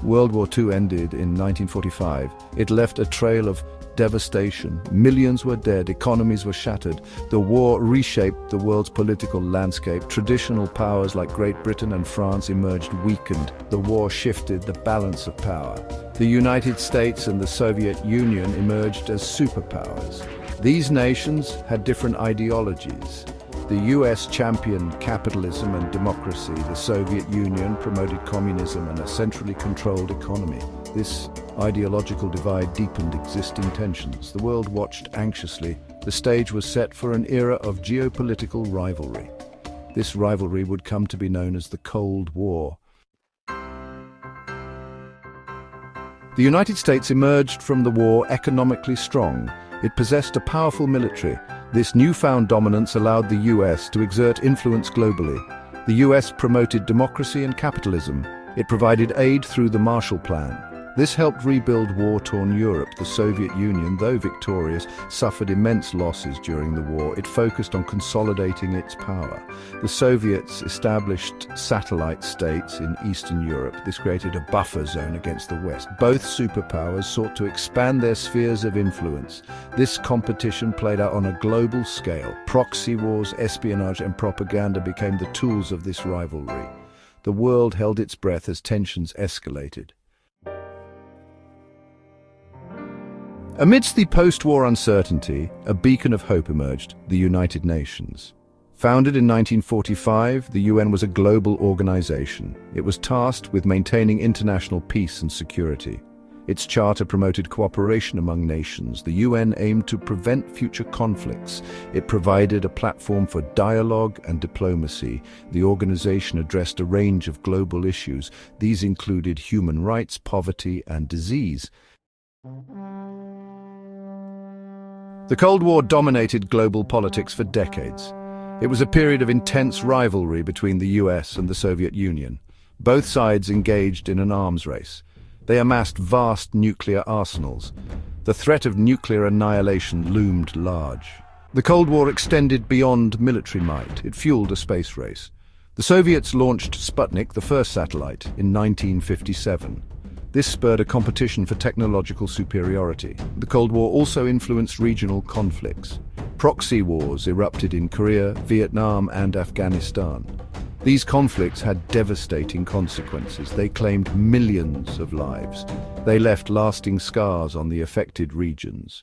World War II ended in 1945. It left a trail of devastation. Millions were dead, economies were shattered. The war reshaped the world's political landscape. Traditional powers like Great Britain and France emerged weakened. The war shifted the balance of power. The United States and the Soviet Union emerged as superpowers. These nations had different ideologies. The US championed capitalism and democracy. The Soviet Union promoted communism and a centrally controlled economy. This ideological divide deepened existing tensions. The world watched anxiously. The stage was set for an era of geopolitical rivalry. This rivalry would come to be known as the Cold War. The United States emerged from the war economically strong. It possessed a powerful military. This newfound dominance allowed the US to exert influence globally. The US promoted democracy and capitalism. It provided aid through the Marshall Plan. This helped rebuild war-torn Europe. The Soviet Union, though victorious, suffered immense losses during the war. It focused on consolidating its power. The Soviets established satellite states in Eastern Europe. This created a buffer zone against the West. Both superpowers sought to expand their spheres of influence. This competition played out on a global scale. Proxy wars, espionage, and propaganda became the tools of this rivalry. The world held its breath as tensions escalated. Amidst the post-war uncertainty, a beacon of hope emerged: the United Nations. Founded in 1945, the UN was a global organization. It was tasked with maintaining international peace and security. Its charter promoted cooperation among nations. The UN aimed to prevent future conflicts. It provided a platform for dialogue and diplomacy. The organization addressed a range of global issues. These included human rights, poverty, and disease. The Cold War dominated global politics for decades. It was a period of intense rivalry between the US and the Soviet Union. Both sides engaged in an arms race. They amassed vast nuclear arsenals. The threat of nuclear annihilation loomed large. The Cold War extended beyond military might. It fueled a space race. The Soviets launched Sputnik, the first satellite, in 1957. This spurred a competition for technological superiority. The Cold War also influenced regional conflicts. Proxy wars erupted in Korea, Vietnam, and Afghanistan. These conflicts had devastating consequences. They claimed millions of lives. They left lasting scars on the affected regions.